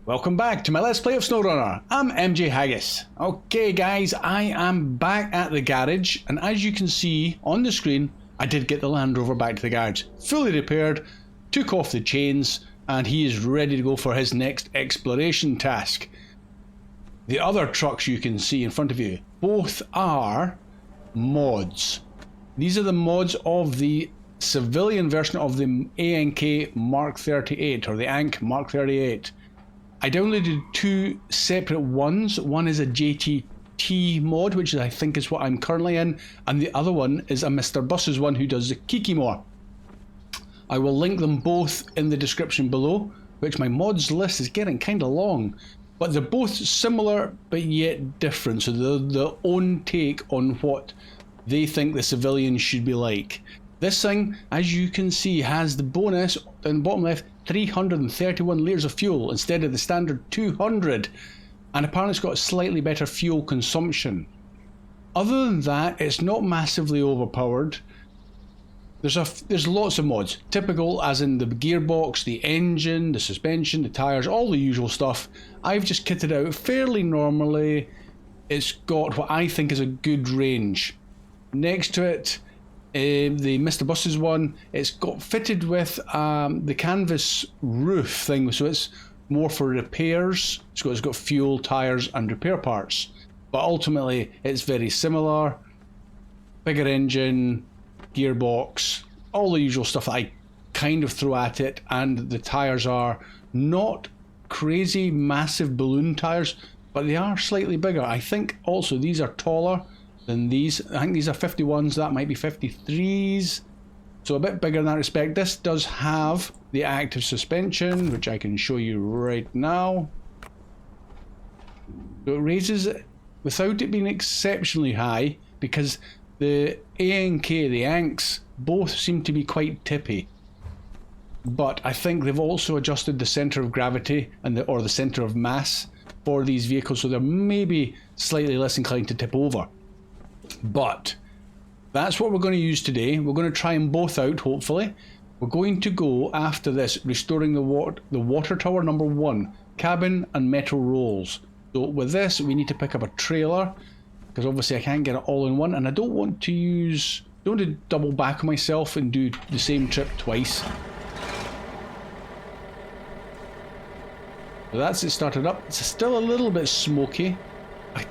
Welcome back to my Let's Play of Snowrunner. I'm MJ Haggis. Okay guys, I am back at the garage, and as you can see on the screen, I did get the Land Rover back to the garage. Fully repaired, took off the chains, and he is ready to go for his next exploration task. The other trucks you can see in front of you, both are mods. These are the mods of the civilian version of the ANK Mark 38, or the ANC Mark 38. I downloaded two separate ones. One is a JTT mod, which I think is what I'm currently in, and the other one is a Mr. Bus's one who does the Kiki more. I will link them both in the description below, which my mods list is getting kind of long, but they're both similar but yet different, so they're their own take on what they think the civilians should be like. This thing, as you can see, has the bonus down the bottom left, 331 litres of fuel instead of the standard 200, and apparently it's got a slightly better fuel consumption. Other than that, it's not massively overpowered. There's lots of mods, typical as in the gearbox, the engine, the suspension, the tyres, all the usual stuff. I've just kitted out fairly normally. It's got what I think is a good range. Next to it, the Mr. Bus's one, it's got fitted with the canvas roof thing, so it's more for repairs. It's got fuel, tyres and repair parts, but ultimately it's very similar. Bigger engine, gearbox, all the usual stuff that I kind of throw at it, and the tyres are not crazy massive balloon tyres, but they are slightly bigger. I think also these are taller than these. I think these are 51s, that might be 53s, so a bit bigger in that respect. This does have the active suspension, which I can show you right now. So it raises it without it being exceptionally high, because the ANK, the ANKs, both seem to be quite tippy, but I think they've also adjusted the centre of gravity and or the centre of mass for these vehicles, so they're maybe slightly less inclined to tip over. But that's what we're going to use today. We're going to try them both out, hopefully. We're going to go after this, restoring the water tower number 1, cabin and metal rolls. So with this, we need to pick up a trailer, because obviously I can't get it all in one, and I don't want to double back on myself and do the same trip twice. So that's it started up. It's still a little bit smoky.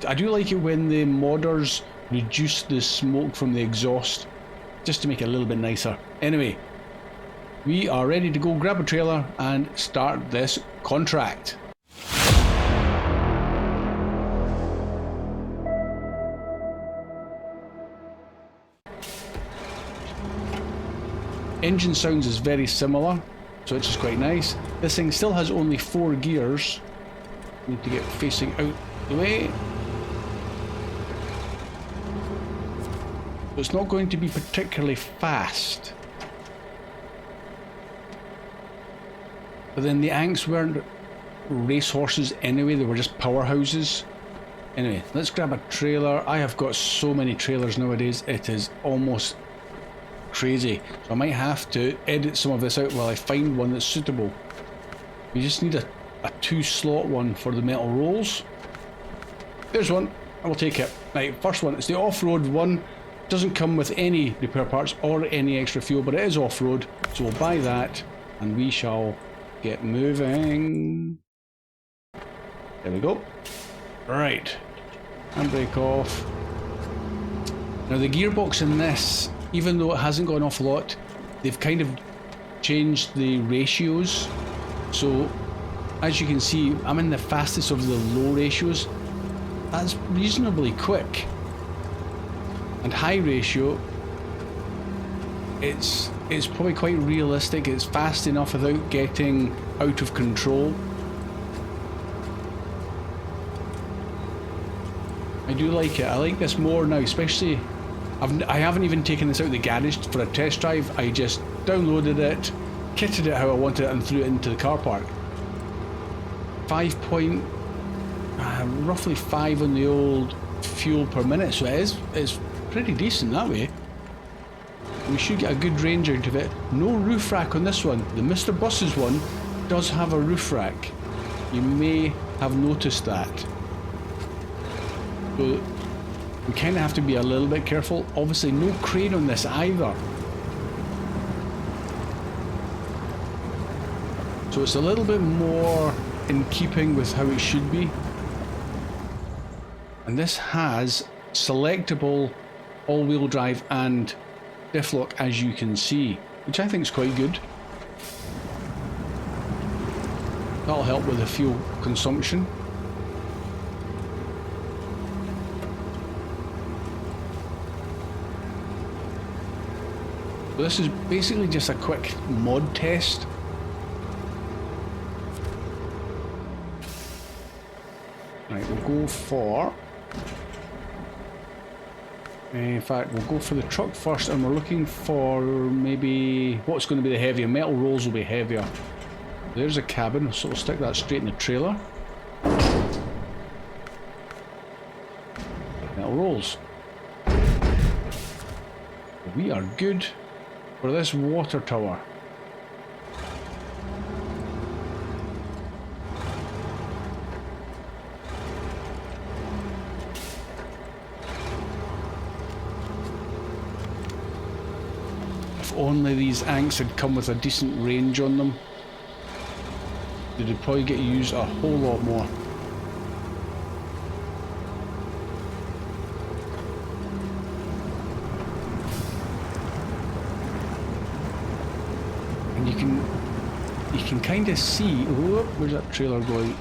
I do like it when the modders reduce the smoke from the exhaust, just to make it a little bit nicer. Anyway, we are ready to go grab a trailer and start this contract. Engine sounds is very similar, so it's just quite nice. This thing still has only 4 gears. Need to get facing out the way. So it's not going to be particularly fast. But then the ANKs weren't racehorses anyway, they were just powerhouses. Anyway, let's grab a trailer. I have got so many trailers nowadays, it is almost crazy. So I might have to edit some of this out while I find one that's suitable. We just need a 2-slot one for the metal rolls. There's one, I will take it. Right, first one, it's the off-road one. Doesn't come with any repair parts or any extra fuel, but it is off-road, so we'll buy that and we shall get moving. There we go. Right, handbrake off. Now the gearbox in this, even though it hasn't got an awful lot, they've kind of changed the ratios. So as you can see, I'm in the fastest of the low ratios. That's reasonably quick. And high ratio, it's probably quite realistic. It's fast enough without getting out of control. I do like it. I like this more now, especially I haven't even taken this out of the garage for a test drive. I just downloaded it, kitted it how I wanted it, and threw it into the car park. Roughly 5 on the old fuel per minute, so it's pretty decent that way. We should get a good range out of it. No roof rack on this one. The Mr. Bus's one does have a roof rack. You may have noticed that. So we kind of have to be a little bit careful. Obviously no crane on this either. So it's a little bit more in keeping with how it should be. And this has selectable all-wheel drive and diff lock, as you can see, which I think is quite good. That'll help with the fuel consumption. So this is basically just a quick mod test. Right, we'll go for... in fact, we'll go for the truck first, and we're looking for maybe what's going to be the heavier. Metal rolls will be heavier. There's a cabin, so we'll stick that straight in the trailer. Metal rolls. We are good for this water tower. If only these Anks had come with a decent range on them, they'd probably get used a whole lot more. And you can kind of see, whoop, where's that trailer going?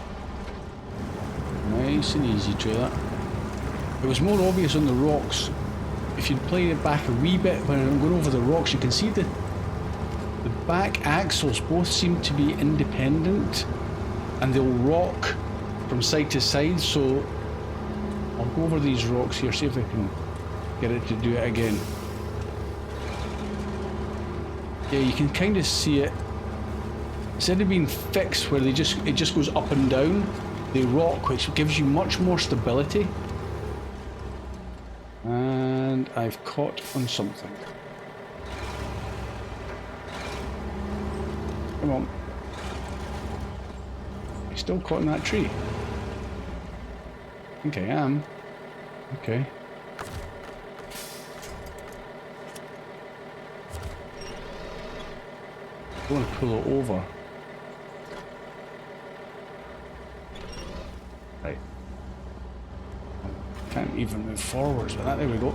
Nice and easy trailer. It was more obvious on the rocks. If you'd played it back a wee bit when I'm going over the rocks, you can see the back axles both seem to be independent and they'll rock from side to side. So I'll go over these rocks here, see if I can get it to do it again. Yeah, you can kind of see it. Instead of being fixed where it just goes up and down, they rock, which gives you much more stability. And I've caught on something. Come on. I'm still caught in that tree. I think I am. Okay. I want to pull it over. Right. Can't even move forwards with that. There we go.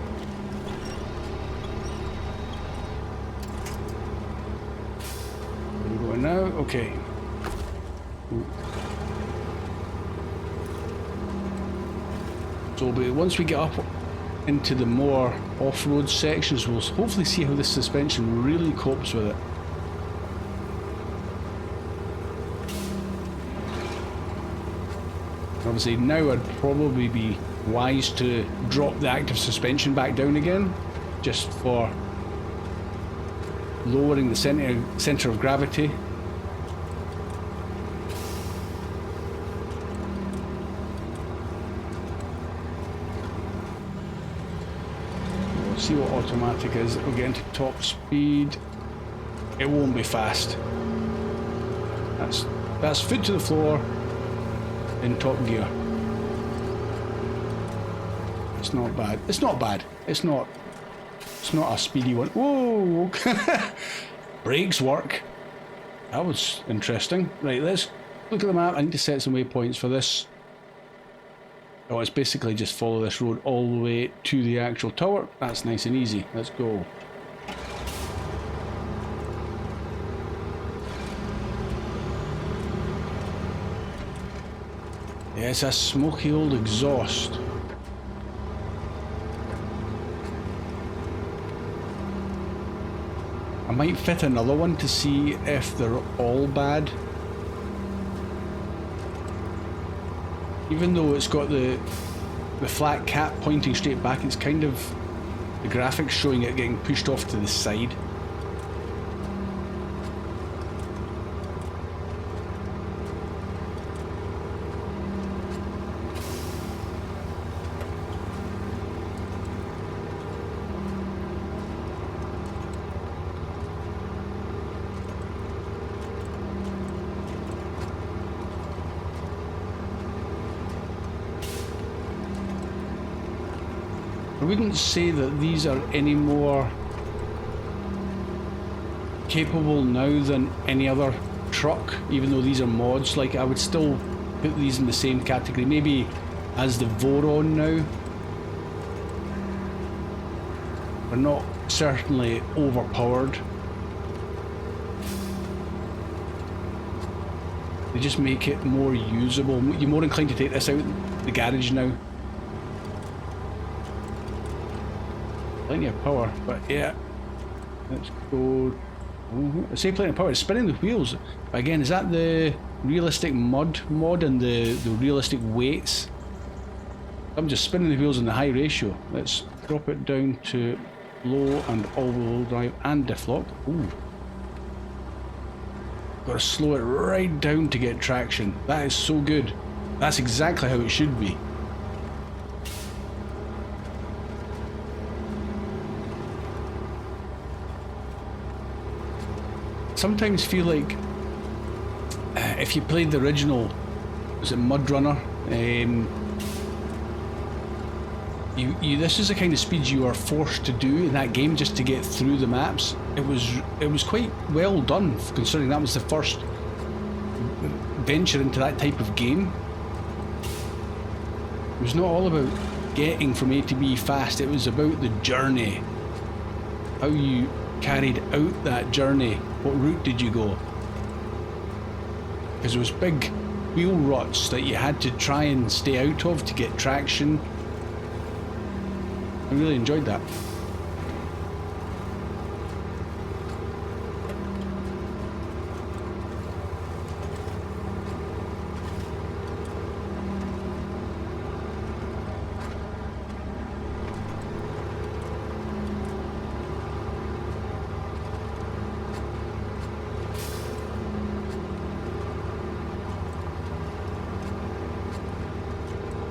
Where are we going now? Okay. Ooh. So but once we get up into the more off-road sections, we'll hopefully see how this suspension really copes with it. Obviously now I'd probably be wise to drop the active suspension back down again, just for lowering the center of gravity. We'll see what automatic is. We'll get into top speed. It won't be fast. That's foot to the floor in top gear. It's not bad. It's not bad. It's not a speedy one. Whoa! Brakes work. That was interesting. Right, let's look at the map. I need to set some waypoints for this. Oh, it's basically just follow this road all the way to the actual tower. That's nice and easy. Let's go. Yeah, it's a smoky old exhaust. I might fit another one to see if they're all bad. Even though it's got the flat cap pointing straight back, it's kind of the graphics showing it getting pushed off to the side. I wouldn't say that these are any more capable now than any other truck, even though these are mods. Like, I would still put these in the same category, maybe as the Voron now. They're not certainly overpowered. They just make it more usable. You're more inclined to take this out the garage now. Plenty of power, but yeah. Let's go. I say plenty of power. It's spinning the wheels. Again, is that the realistic mud mod and the realistic weights? I'm just spinning the wheels in the high ratio. Let's drop it down to low and all-wheel drive and diff lock. Ooh. Got to slow it right down to get traction. That is so good. That's exactly how it should be. Sometimes feel like if you played the original, was it Mud Runner? This is the kind of speeds you are forced to do in that game just to get through the maps. It was quite well done, considering that was the first venture into that type of game. It was not all about getting from A to B fast, it was about the journey. How you carried out that journey. What route did you go? Because there was big wheel ruts that you had to try and stay out of to get traction. I really enjoyed that.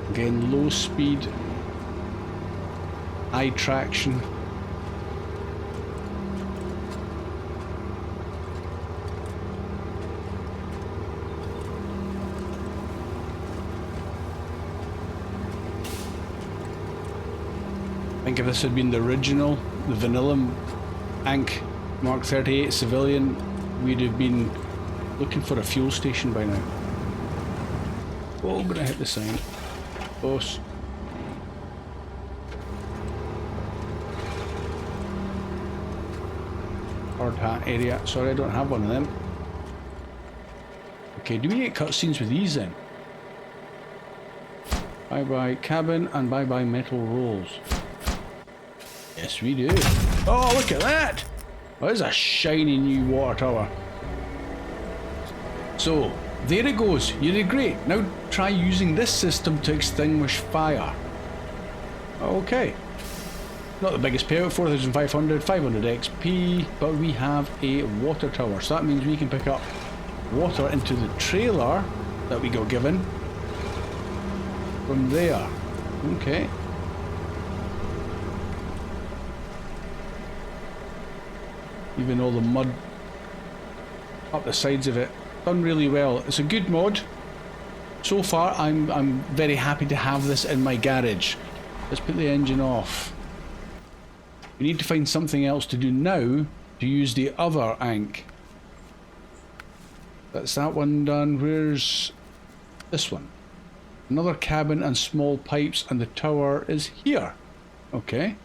Again, low speed, high traction. I think if this had been the original, the vanilla Ank Mark 38 civilian, we'd have been looking for a fuel station by now. Oh, I'm gonna hit the sign. Close. Hard hat area. Sorry, I don't have one of them. Okay, do we get cutscenes with these then? Bye bye cabin and bye bye metal rolls. Yes, we do. Oh, look at that! Oh, there's a shiny new water tower. So, there it goes. You did great. Now try using this system to extinguish fire. Okay. Not the biggest payout, 4,500, 500 XP, but we have a water tower. So that means we can pick up water into the trailer that we got given from there. Okay. Even all the mud up the sides of it. Done really well. It's a good mod. So far, I'm very happy to have this in my garage. Let's put the engine off. We need to find something else to do now to use the other Ank. That's that one done. Where's this one? Another cabin and small pipes, and the tower is here. Okay.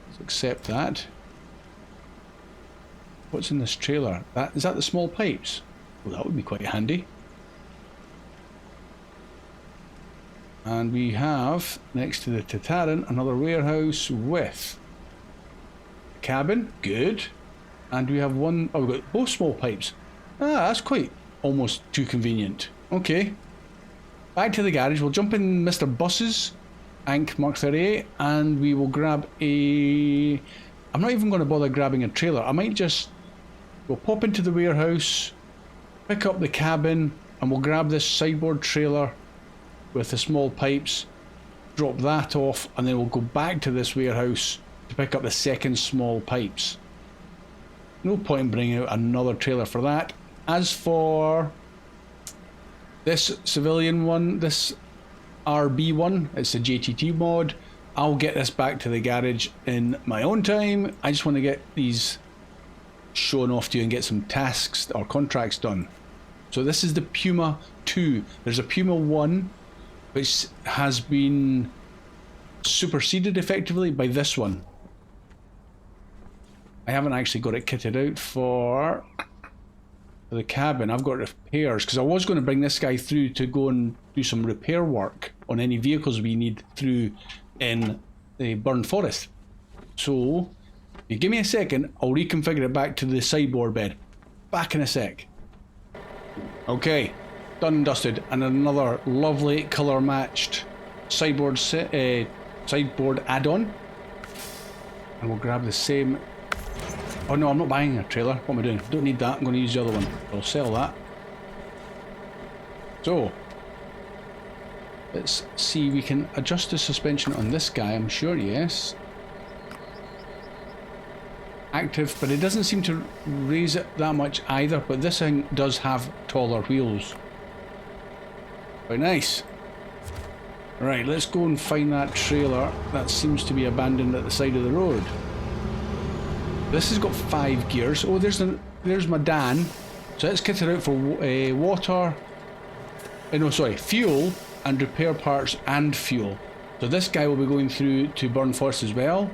Let's accept that. What's in this trailer? Is that the small pipes? Well, that would be quite handy. And we have, next to the Tataran, another warehouse with a cabin. Good. And we have one, oh, we've got both small pipes. Ah, that's quite almost too convenient. Okay. Back to the garage. We'll jump in Mr. Bus's Ank Mark 38 and we will grab a... I'm not even going to bother grabbing a trailer. I might just... We'll pop into the warehouse, pick up the cabin, and we'll grab this sideboard trailer with the small pipes, drop that off, and then we'll go back to this warehouse to pick up the second small pipes. No point in bringing out another trailer for that. As for this civilian one, this RB one, it's a JTT mod. I'll get this back to the garage in my own time. I just want to get these shown off to you and get some tasks or contracts done. So this is the Puma 2. There's a Puma 1 which has been superseded effectively by this one. I haven't actually got it kitted out for the cabin. I've got repairs because I was going to bring this guy through to go and do some repair work on any vehicles we need through in the Burn Forest. So if you give me a second, I'll reconfigure it back to the sideboard bed. Back in a sec. Okay, done and dusted, and another lovely colour matched sideboard add-on. And we'll grab the same. Oh no, I'm not buying a trailer. What am I doing? Don't need that. I'm going to use the other one. I'll sell that. So let's see. We can adjust the suspension on this guy. I'm sure, yes. Active, but it doesn't seem to raise it that much either. But this thing does have taller wheels. Very nice. Right, let's go and find that trailer that seems to be abandoned at the side of the road. This has got 5 gears. Oh, there's my Dan. So let's kit it out for water. No, sorry, fuel and repair parts and fuel. So this guy will be going through to Burn Forest as well.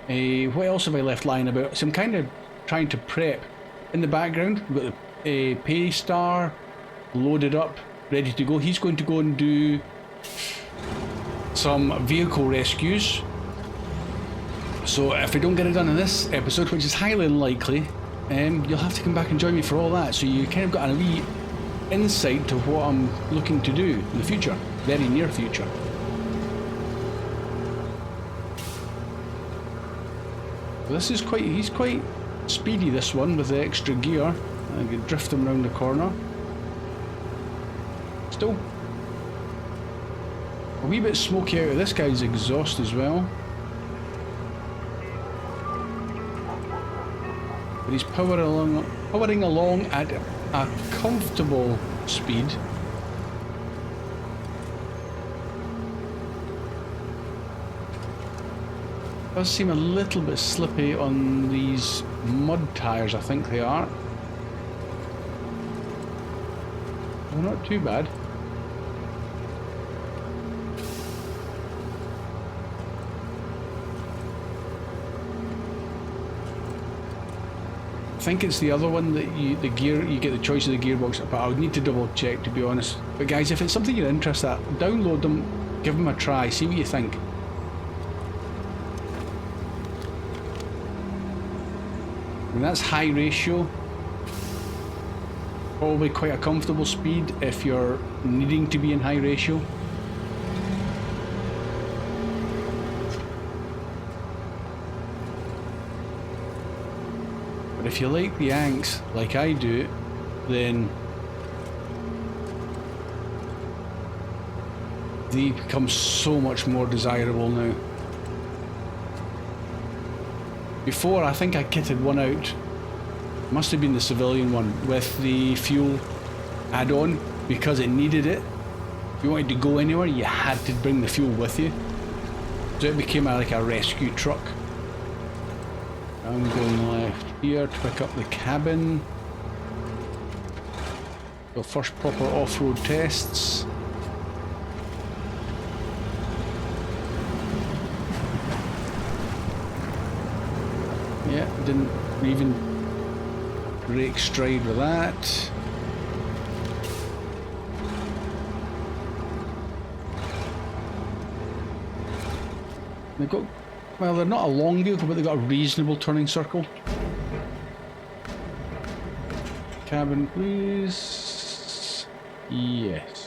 What else have I left lying about? So I'm kind of trying to prep. In the background, we've got the Pay Star loaded up, ready to go. He's going to go and do some vehicle rescues. So if we don't get it done in this episode, which is highly unlikely, you'll have to come back and join me for all that. So you kind of got a wee insight to what I'm looking to do in the future, very near future. This is he's quite speedy, this one, with the extra gear. I can drift him around the corner. Still a wee bit smoky out of this guy's exhaust as well. But he's powering along at a comfortable speed. Does seem a little bit slippy on these mud tyres, I think they are. They're not too bad. I think it's the other one that you get the choice of the gearbox, but I would need to double check, to be honest. But guys, if it's something you're interested in, download them, give them a try, see what you think. And that's high ratio. Probably quite a comfortable speed if you're needing to be in high ratio. But if you like the Yanks like I do, then they become so much more desirable now. Before, I think I kitted one out, must have been the civilian one, with the fuel add-on, because it needed it. If you wanted to go anywhere, you had to bring the fuel with you. So it became like a rescue truck. I'm going left here to pick up the cabin. The first proper off-road tests. Yeah, didn't even break stride with that. They've got, well, they're not a long vehicle, but they've got a reasonable turning circle. Cabin, please. Yes.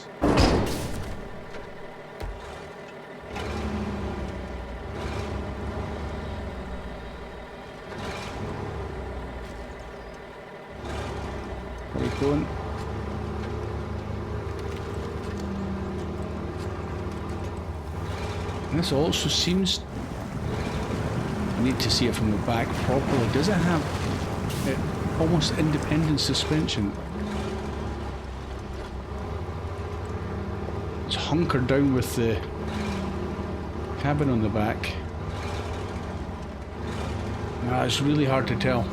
Going. And this also seems, I need to see it from the back properly. Does it have almost independent suspension? It's hunkered down with the Cabin on the back. Ah, it's really hard to tell.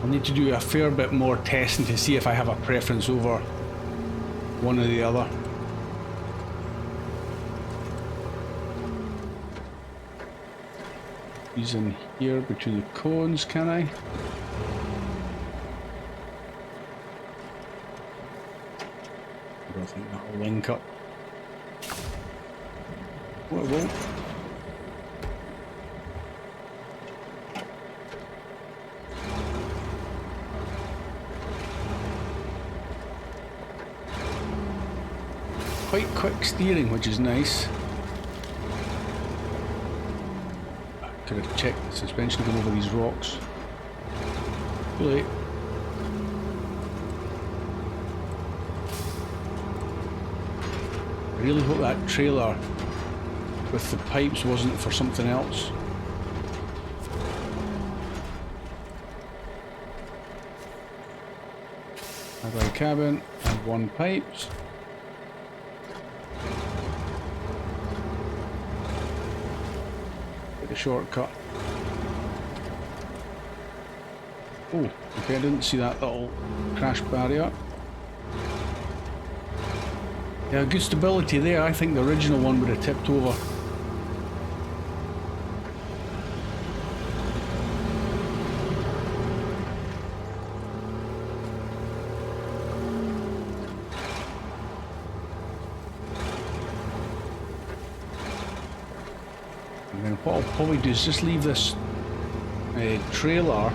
I'll need to do a fair bit more testing to see if I have a preference over one or the other. He's in here between the cones, can I? I don't think that'll link up. Oh, it won't. Quite quick steering, which is nice. Could have checked the suspension going over these rocks. Too late. I really hope that trailer with the pipes wasn't for something else. I've got a cabin and one pipes. The shortcut. Oh, okay, I didn't see that little crash barrier. Yeah, good stability there. I think the original one would have tipped over. And then what I'll probably do is just leave this trailer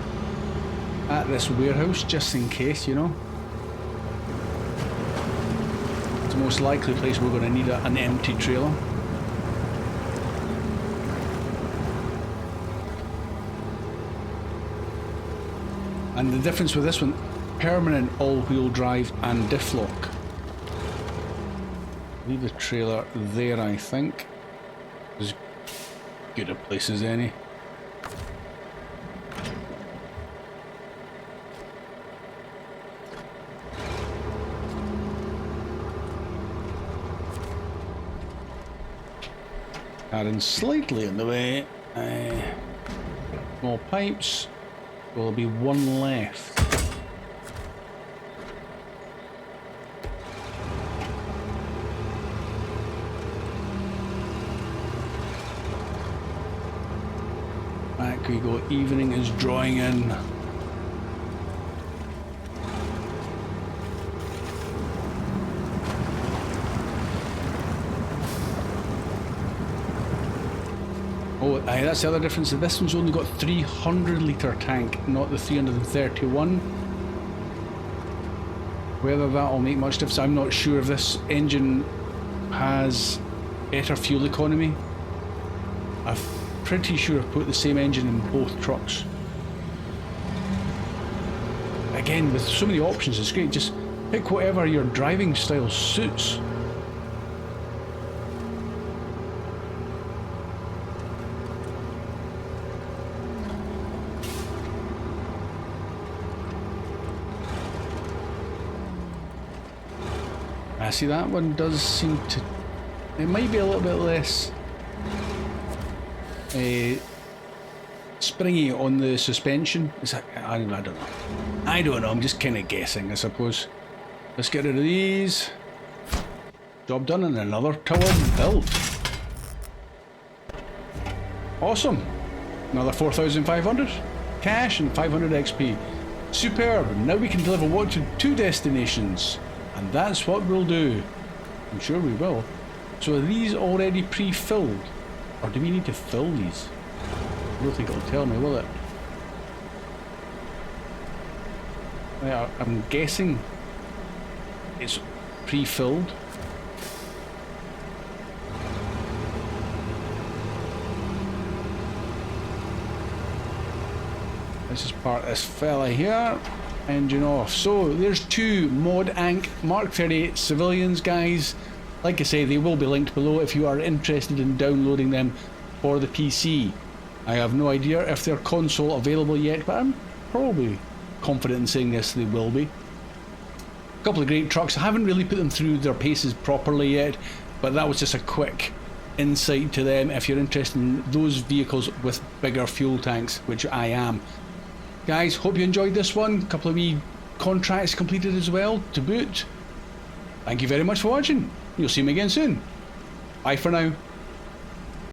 at this warehouse just in case, you know. It's the most likely place we're going to need an empty trailer. And the difference with this one, permanent all-wheel drive and diff lock. Leave the trailer there, I think. As good a place as any. Adding slightly in the way. More pipes. Will be one left. Back we go. Evening is drawing in. Oh, aye, that's the other difference. This one's only got 300 litre tank, not the 331. Whether that'll make much difference, I'm not sure. If this engine has better fuel economy, I'm pretty sure I've put the same engine in both trucks. Again, with so many options, it's great. Just pick whatever your driving style suits. I see that one does seem to... It might be a little bit less springy on the suspension. Is that, I don't know. I don't know, I'm just kind of guessing, I suppose. Let's get rid of these. Job done and another tower built. Awesome. Another 4,500 cash and 500 XP. Superb. Now we can deliver what to 2 destinations. And that's what we'll do. I'm sure we will. So are these already pre-filled? Or do we need to fill these? I don't think it'll tell me, will it? Yeah, I'm guessing it's pre-filled. This is part of this fella here. engine off. So there's two Mod Ank Mark 38 civilians, guys. Like I say, they will be linked below if you are interested in downloading them for the PC. I have no idea if they're console available yet, but I'm probably confident in saying yes, they will be. A couple of great trucks. I haven't really put them through their paces properly yet, but that was just a quick insight to them if you're interested in those vehicles with bigger fuel tanks, which I am. Guys, hope you enjoyed this one. A couple of wee contracts completed as well to boot. Thank you very much for watching. You'll see me again soon. Bye for now.